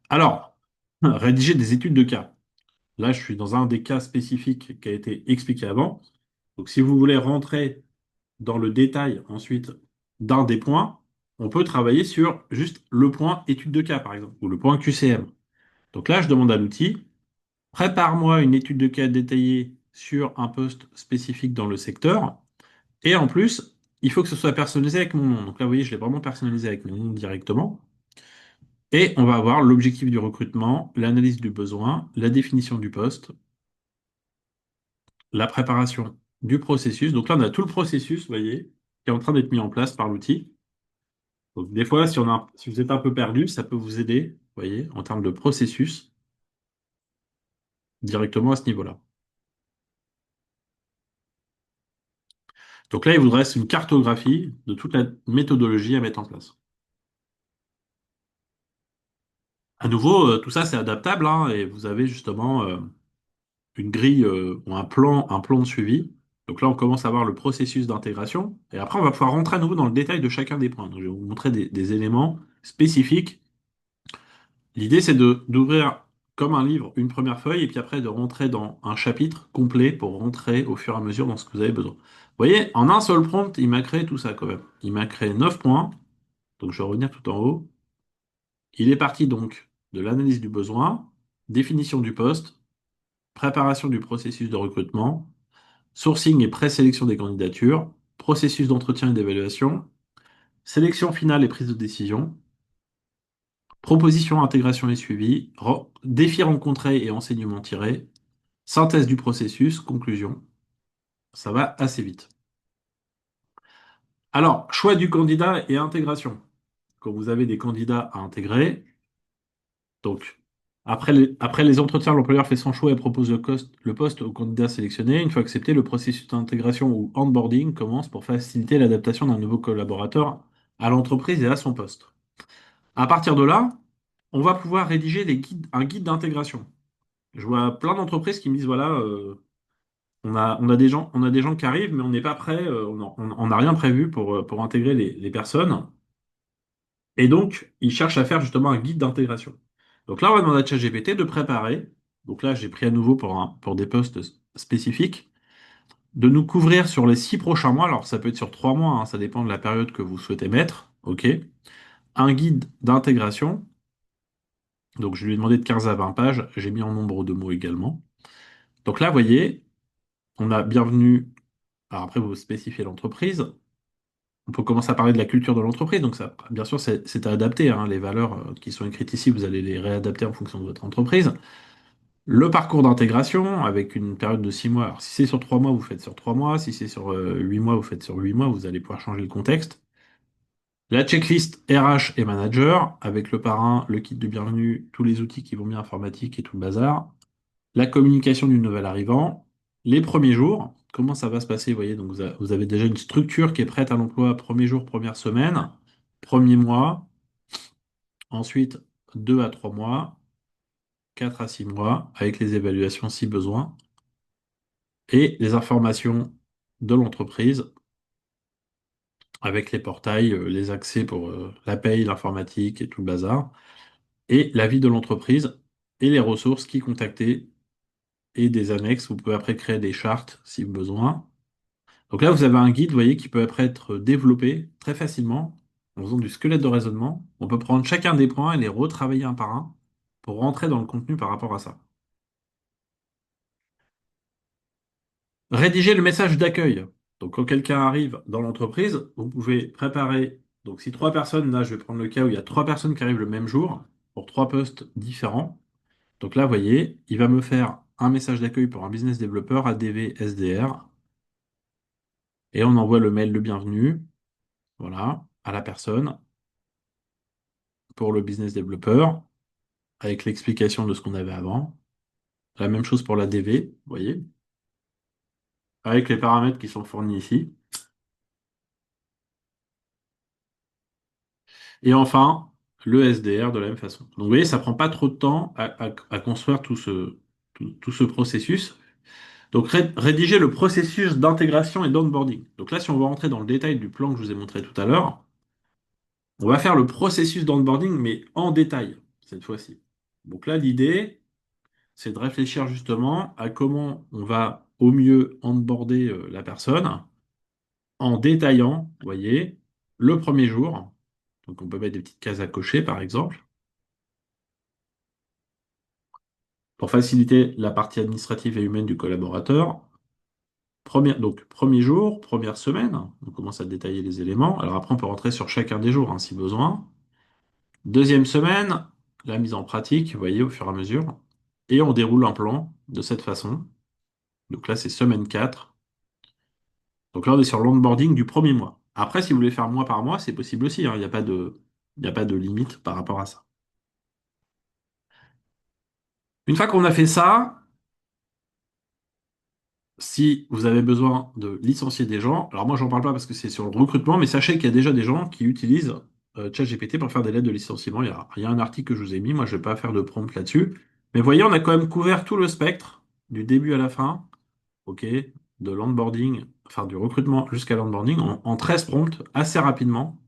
Alors, rédiger des études de cas. Là, je suis dans un des cas spécifiques qui a été expliqué avant. Donc, si vous voulez rentrer dans le détail ensuite d'un des points, on peut travailler sur juste le point étude de cas, par exemple, ou le point QCM. Donc là, je demande à l'outil, prépare-moi une étude de cas détaillée sur un poste spécifique dans le secteur. Et en plus, il faut que ce soit personnalisé avec mon nom. Donc là, vous voyez, je l'ai vraiment personnalisé avec mon nom directement. Et on va avoir l'objectif du recrutement, l'analyse du besoin, la définition du poste, la préparation du processus. Donc là, on a tout le processus, vous voyez, qui est en train d'être mis en place par l'outil. Donc des fois, si vous êtes un peu perdu, ça peut vous aider, vous voyez, en termes de processus, directement à ce niveau-là. Donc là, il vous reste une cartographie de toute la méthodologie à mettre en place. À nouveau, tout ça, c'est adaptable, hein, et vous avez justement une grille ou un plan de suivi. Donc là, on commence à voir le processus d'intégration. Et après, on va pouvoir rentrer à nouveau dans le détail de chacun des points. Donc, je vais vous montrer des éléments spécifiques. L'idée, c'est d'ouvrir comme un livre une première feuille et puis après de rentrer dans un chapitre complet pour rentrer au fur et à mesure dans ce que vous avez besoin. Vous voyez, en un seul prompt, il m'a créé tout ça quand même. Il m'a créé 9 points. Donc, je vais revenir tout en haut. Il est parti donc de l'analyse du besoin, définition du poste, préparation du processus de recrutement, sourcing et présélection des candidatures, processus d'entretien et d'évaluation, sélection finale et prise de décision, proposition, intégration et suivi, défis rencontrés et enseignements tirés, synthèse du processus, conclusion. Ça va assez vite. Alors, choix du candidat et intégration. Quand vous avez des candidats à intégrer, donc après les entretiens, l'employeur fait son choix et propose le poste au candidat sélectionné. Une fois accepté, le processus d'intégration ou onboarding commence pour faciliter l'adaptation d'un nouveau collaborateur à l'entreprise et à son poste. À partir de là, on va pouvoir rédiger un guide d'intégration. Je vois plein d'entreprises qui me disent, voilà, on a des gens qui arrivent, mais on n'est pas prêt, on n'a rien prévu pour intégrer les personnes. Et donc, ils cherchent à faire justement un guide d'intégration. Donc là, on va demander à ChatGPT de préparer. Donc là, j'ai pris à nouveau pour des postes spécifiques, de nous couvrir sur les 6 prochains mois. Alors, ça peut être sur 3 mois, hein, ça dépend de la période que vous souhaitez mettre. OK. Un guide d'intégration. Donc, je lui ai demandé de 15 à 20 pages. J'ai mis en nombre de mots également. Donc là, vous voyez, on a bienvenue. Alors après, vous spécifiez l'entreprise. On peut commencer à parler de la culture de l'entreprise. Donc ça, bien sûr, c'est à adapter, hein. Les valeurs qui sont écrites ici, vous allez les réadapter en fonction de votre entreprise. Le parcours d'intégration avec une période de 6 mois. Alors, si c'est sur 3 mois, vous faites sur 3 mois. Si c'est sur 8 mois, vous faites sur 8 mois. Vous allez pouvoir changer le contexte. La checklist RH et manager avec le parrain, le kit de bienvenue, tous les outils qui vont bien informatique et tout le bazar. la communication du nouvel arrivant, les premiers jours, comment ça va se passer, vous voyez, donc vous avez déjà une structure qui est prête à l'emploi, premier jour, première semaine, premier mois, ensuite 2 à 3 mois, 4 à 6 mois, avec les évaluations si besoin, et les informations de l'entreprise, avec les portails, les accès pour la paye, l'informatique et tout le bazar, et la vie de l'entreprise, et les ressources, qui contacter, et des annexes. Vous pouvez après créer des chartes si besoin. Donc là, vous avez un guide, vous voyez, qui peut après être développé très facilement en faisant du squelette de raisonnement. On peut prendre chacun des points et les retravailler un par un pour rentrer dans le contenu par rapport à ça. Rédiger le message d'accueil. Donc quand quelqu'un arrive dans l'entreprise, vous pouvez préparer. Donc si trois personnes, là je vais prendre le cas où il y a trois personnes qui arrivent le même jour pour trois postes différents. Donc là, vous voyez, il va me faire un message d'accueil pour un business développeur, ADV, SDR, et on envoie le mail de bienvenue, voilà, à la personne pour le business développeur, avec l'explication de ce qu'on avait avant. La même chose pour la DV, vous voyez, avec les paramètres qui sont fournis ici. Et enfin, le SDR de la même façon. Donc vous voyez, ça prend pas trop de temps à construire tout ce processus. Donc rédiger le processus d'intégration et d'onboarding. Donc là, si on veut rentrer dans le détail du plan que je vous ai montré tout à l'heure, on va faire le processus d'onboarding, mais en détail, cette fois-ci. Donc là, l'idée, c'est de réfléchir justement à comment on va au mieux onboarder la personne en détaillant, vous voyez, le premier jour. Donc on peut mettre des petites cases à cocher, par exemple, pour faciliter la partie administrative et humaine du collaborateur. Donc premier jour, première semaine, on commence à détailler les éléments. Alors après, on peut rentrer sur chacun des jours, hein, si besoin. Deuxième semaine, la mise en pratique, vous voyez, au fur et à mesure. Et on déroule un plan de cette façon. Donc là, c'est semaine 4. Donc là, on est sur l'onboarding du premier mois. Après, si vous voulez faire mois par mois, c'est possible aussi, hein. Il n'y a pas de limite par rapport à ça. Une fois qu'on a fait ça, si vous avez besoin de licencier des gens, alors moi, j'en parle pas parce que c'est sur le recrutement, mais sachez qu'il y a déjà des gens qui utilisent ChatGPT pour faire des lettres de licenciement. Il y a un article que je vous ai mis, moi, je vais pas faire de prompt là-dessus. Mais voyez, on a quand même couvert tout le spectre, du début à la fin, ok, de l'onboarding, enfin du recrutement jusqu'à l'onboarding, en 13 prompts, assez rapidement.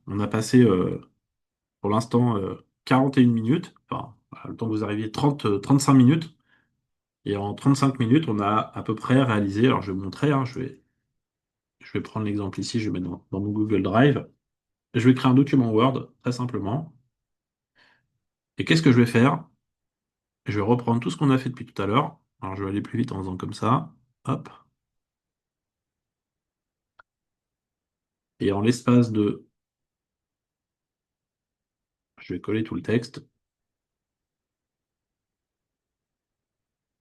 On a passé pour l'instant 41 minutes, enfin, voilà, le temps que vous arriviez 35 minutes. Et en 35 minutes, on a à peu près réalisé, alors je vais vous montrer, hein, je vais prendre l'exemple ici, je vais mettre dans mon Google Drive. Je vais créer un document Word, très simplement. Et qu'est-ce que je vais faire? Je vais reprendre tout ce qu'on a fait depuis tout à l'heure. Alors je vais aller plus vite en faisant comme ça. Hop. Et en l'espace de... Je vais coller tout le texte.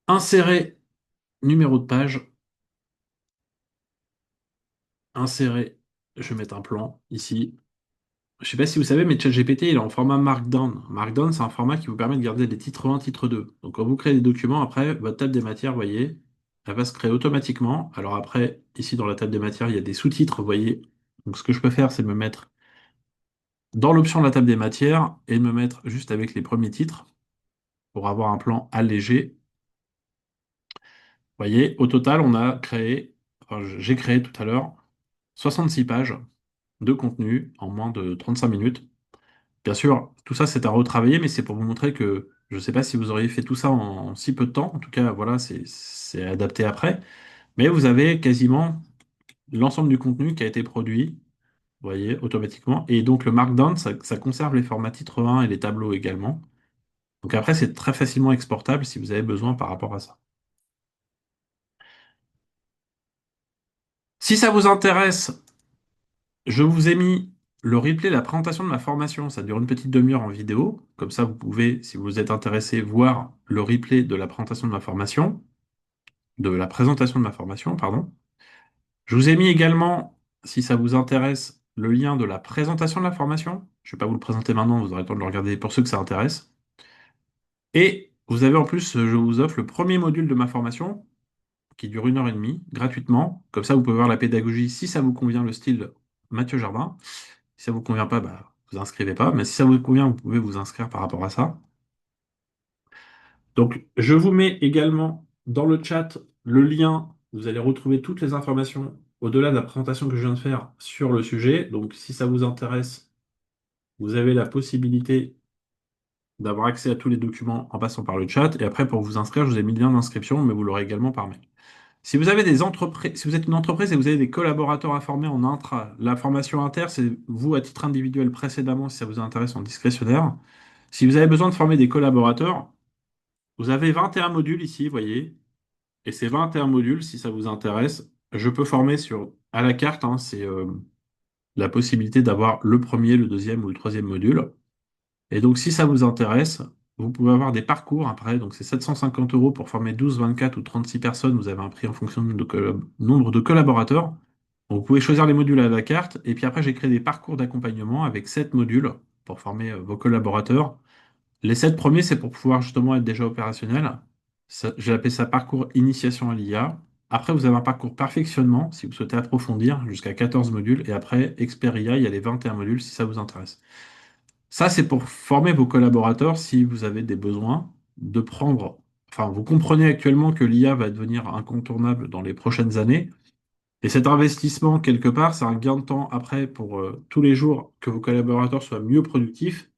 Insérer numéro de page. Insérer... Je vais mettre un plan ici. Je sais pas si vous savez, mais ChatGPT, il est en format Markdown. Markdown, c'est un format qui vous permet de garder les titres 1, titre 2. Donc quand vous créez des documents, après, votre table des matières, vous voyez, elle va se créer automatiquement. Alors après, ici dans la table des matières, il y a des sous-titres, vous voyez. Donc ce que je peux faire, c'est me mettre dans l'option de la table des matières et me mettre juste avec les premiers titres pour avoir un plan allégé. Vous voyez, au total, on a créé, enfin, j'ai créé tout à l'heure 66 pages de contenu en moins de 35 minutes. Bien sûr, tout ça, c'est à retravailler, mais c'est pour vous montrer que je ne sais pas si vous auriez fait tout ça en si peu de temps. En tout cas, voilà, c'est adapté après. Mais vous avez quasiment l'ensemble du contenu qui a été produit, vous voyez, automatiquement. Et donc, le Markdown, ça conserve les formats titre 1 et les tableaux également. Donc après, c'est très facilement exportable si vous avez besoin par rapport à ça. Si ça vous intéresse, je vous ai mis le replay, la présentation de ma formation. Ça dure une petite demi-heure en vidéo. Comme ça, vous pouvez, si vous êtes intéressé, voir le replay de la présentation de ma formation, de la présentation de ma formation, pardon. Je vous ai mis également, si ça vous intéresse, le lien de la présentation de la formation. Je ne vais pas vous le présenter maintenant, vous aurez le temps de le regarder pour ceux que ça intéresse. Et Vous avez en plus, je vous offre le premier module de ma formation qui dure 1 heure et demie gratuitement. Comme ça, vous pouvez voir la pédagogie si ça vous convient, le style Mathieu Jardin. Si ça vous convient pas, bah, vous inscrivez pas. Mais si ça vous convient, vous pouvez vous inscrire par rapport à ça. Donc, je vous mets également dans le chat le lien. Vous allez retrouver toutes les informations au-delà de la présentation que je viens de faire sur le sujet. Donc, si ça vous intéresse, vous avez la possibilité d'avoir accès à tous les documents en passant par le chat. Et après, pour vous inscrire, je vous ai mis le lien d'inscription, mais vous l'aurez également par mail. Si vous avez des entreprises, si vous êtes une entreprise et vous avez des collaborateurs à former en intra, la formation inter, c'est vous à titre individuel précédemment, si ça vous intéresse en discrétionnaire. Si vous avez besoin de former des collaborateurs, vous avez 21 modules ici, vous voyez. Et ces 21 modules, si ça vous intéresse, je peux former sur à la carte, hein, c'est la possibilité d'avoir le premier, le deuxième ou le troisième module. Et donc, si ça vous intéresse, vous pouvez avoir des parcours après. Donc, c'est 750 € pour former 12, 24 ou 36 personnes. Vous avez un prix en fonction de nombre de collaborateurs. Donc, vous pouvez choisir les modules à la carte. Et puis après, j'ai créé des parcours d'accompagnement avec 7 modules pour former vos collaborateurs. Les 7 premiers, c'est pour pouvoir justement être déjà opérationnel. J'ai appelé ça parcours initiation à l'IA. Après, vous avez un parcours perfectionnement si vous souhaitez approfondir jusqu'à 14 modules. Et après, expert IA, il y a les 21 modules si ça vous intéresse. Ça, c'est pour former vos collaborateurs si vous avez des besoins de prendre. Enfin, vous comprenez actuellement que l'IA va devenir incontournable dans les prochaines années. Et cet investissement, quelque part, c'est un gain de temps après pour tous les jours que vos collaborateurs soient mieux productifs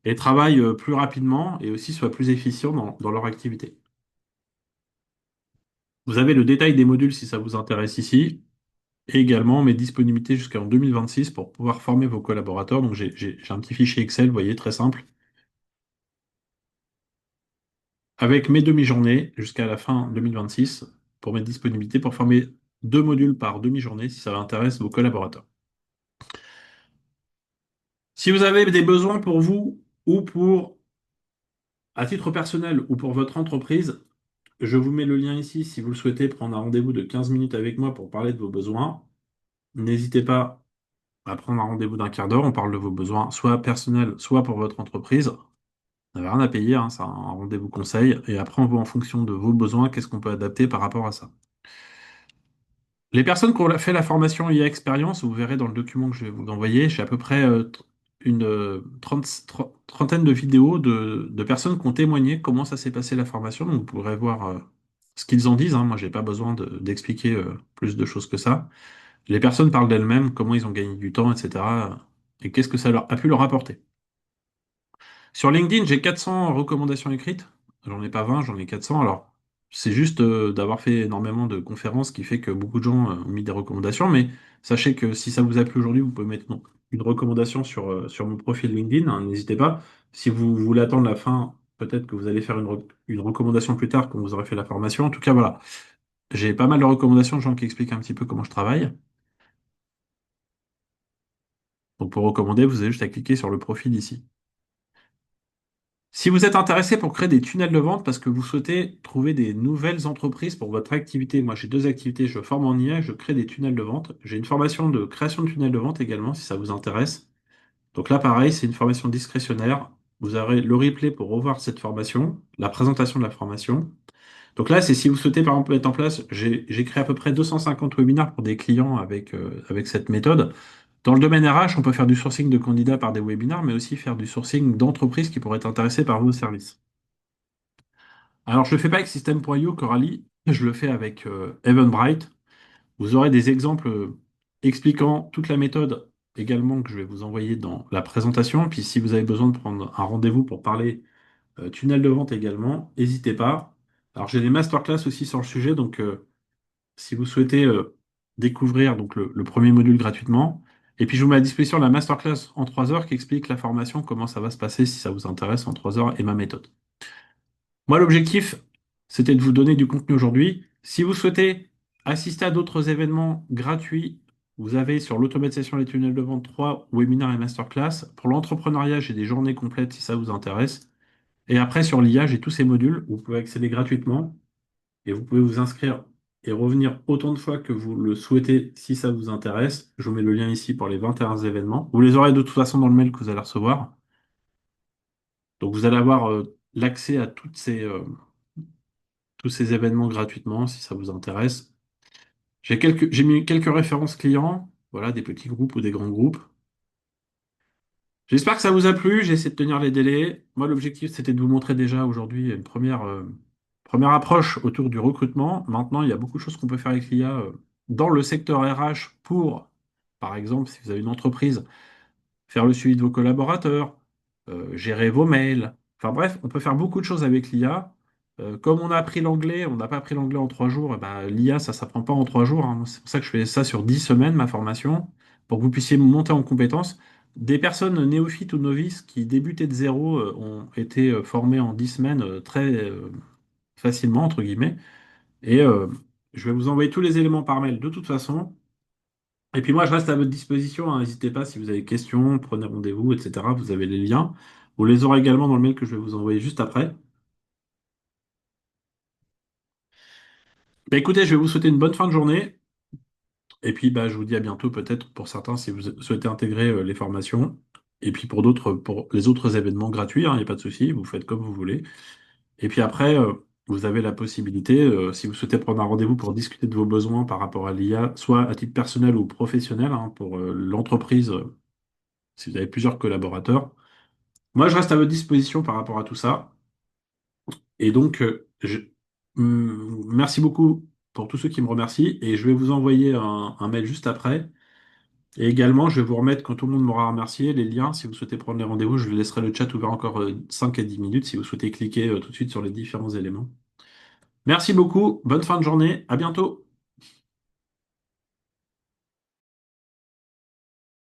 et travaillent plus rapidement et aussi soient plus efficients dans leur activité. Vous avez le détail des modules si ça vous intéresse ici, et également mes disponibilités jusqu'en 2026 pour pouvoir former vos collaborateurs. Donc j'ai un petit fichier Excel, vous voyez, très simple, avec mes demi-journées jusqu'à la fin 2026 pour mes disponibilités pour former 2 modules par demi-journée si ça intéresse vos collaborateurs. Si vous avez des besoins pour vous ou pour, à titre personnel ou pour votre entreprise, je vous mets le lien ici si vous le souhaitez prendre un rendez-vous de 15 minutes avec moi pour parler de vos besoins. N'hésitez pas à prendre un rendez-vous d'un quart d'heure. On parle de vos besoins, soit personnels, soit pour votre entreprise. Vous n'avez rien à payer, hein, c'est un rendez-vous conseil. Et après, on voit en fonction de vos besoins, qu'est-ce qu'on peut adapter par rapport à ça. Les personnes qui ont fait la formation IA Expérience, vous verrez dans le document que je vais vous envoyer, j'ai à peu près une trentaine de vidéos de personnes qui ont témoigné comment ça s'est passé la formation. Donc vous pourrez voir ce qu'ils en disent, hein. Moi, j'ai pas besoin d'expliquer plus de choses que ça. Les personnes parlent d'elles-mêmes, comment ils ont gagné du temps, etc. Et qu'est-ce que ça leur a pu leur apporter. Sur LinkedIn, j'ai 400 recommandations écrites. J'en ai pas 20, j'en ai 400. Alors, c'est juste d'avoir fait énormément de conférences qui fait que beaucoup de gens ont mis des recommandations. Mais sachez que si ça vous a plu aujourd'hui, vous pouvez mettre une recommandation sur mon profil LinkedIn, hein, n'hésitez pas. Si vous voulez attendre la fin, peut-être que vous allez faire une recommandation plus tard quand vous aurez fait la formation. En tout cas, voilà. J'ai pas mal de recommandations de gens qui expliquent un petit peu comment je travaille. Donc, pour recommander, vous avez juste à cliquer sur le profil ici. Si vous êtes intéressé pour créer des tunnels de vente parce que vous souhaitez trouver des nouvelles entreprises pour votre activité, moi j'ai 2 activités, je forme en IA et je crée des tunnels de vente. J'ai une formation de création de tunnels de vente également si ça vous intéresse. Donc là pareil, c'est une formation discrétionnaire. Vous aurez le replay pour revoir cette formation, la présentation de la formation. Donc là, c'est si vous souhaitez par exemple mettre en place, j'ai créé à peu près 250 webinaires pour des clients avec cette méthode. Dans le domaine RH, on peut faire du sourcing de candidats par des webinaires, mais aussi faire du sourcing d'entreprises qui pourraient être intéressées par vos services. Alors, je ne le fais pas avec System.io, Coralie, je le fais avec Eventbrite. Vous aurez des exemples expliquant toute la méthode également que je vais vous envoyer dans la présentation. Puis si vous avez besoin de prendre un rendez-vous pour parler tunnel de vente également, n'hésitez pas. Alors, j'ai des masterclass aussi sur le sujet, donc si vous souhaitez découvrir donc, le premier module gratuitement. Et puis, je vous mets à disposition la masterclass en 3 heures qui explique la formation, comment ça va se passer si ça vous intéresse en 3 heures et ma méthode. Moi, l'objectif, c'était de vous donner du contenu aujourd'hui. Si vous souhaitez assister à d'autres événements gratuits, vous avez sur l'automatisation des tunnels de vente 3 webinaires et masterclass. Pour l'entrepreneuriat, j'ai des journées complètes si ça vous intéresse. Et après, sur l'IA, j'ai tous ces modules. Vous pouvez accéder gratuitement et vous pouvez vous inscrire et revenir autant de fois que vous le souhaitez si ça vous intéresse. Je vous mets le lien ici pour les 21 événements. Vous les aurez de toute façon dans le mail que vous allez recevoir. Donc vous allez avoir l'accès à tous ces événements gratuitement si ça vous intéresse. J'ai mis quelques références clients, voilà, des petits groupes ou des grands groupes. J'espère que ça vous a plu. J'ai essayé de tenir les délais. Moi, l'objectif, c'était de vous montrer déjà aujourd'hui une première approche autour du recrutement. Maintenant, il y a beaucoup de choses qu'on peut faire avec l'IA dans le secteur RH pour, par exemple, si vous avez une entreprise, faire le suivi de vos collaborateurs, gérer vos mails. Enfin bref, on peut faire beaucoup de choses avec l'IA. Comme on a appris l'anglais, on n'a pas appris l'anglais en 3 jours, et ben, l'IA, ça ne s'apprend pas en 3 jours, hein. C'est pour ça que je fais ça sur 10 semaines, ma formation, pour que vous puissiez monter en compétences. Des personnes néophytes ou novices qui débutaient de zéro ont été formées en 10 semaines très facilement, entre guillemets. Et je vais vous envoyer tous les éléments par mail de toute façon. Et puis moi, je reste à votre disposition, hein. N'hésitez pas si vous avez des questions, prenez rendez-vous, etc. Vous avez les liens. Vous les aurez également dans le mail que je vais vous envoyer juste après. Bah, écoutez, je vais vous souhaiter une bonne fin de journée. Et puis, bah, je vous dis à bientôt, peut-être pour certains, si vous souhaitez intégrer les formations. Et puis pour d'autres, pour les autres événements gratuits, hein, il n'y a pas de souci, vous faites comme vous voulez. Et puis après, vous avez la possibilité, si vous souhaitez prendre un rendez-vous pour discuter de vos besoins par rapport à l'IA, soit à titre personnel ou professionnel, hein, pour l'entreprise, si vous avez plusieurs collaborateurs. Moi, je reste à votre disposition par rapport à tout ça. Et donc, merci beaucoup pour tous ceux qui me remercient. Et je vais vous envoyer un mail juste après. Et également, je vais vous remettre, quand tout le monde m'aura remercié, les liens. Si vous souhaitez prendre les rendez-vous, je laisserai le chat ouvert encore 5 à 10 minutes si vous souhaitez cliquer tout de suite sur les différents éléments. Merci beaucoup. Bonne fin de journée. À bientôt.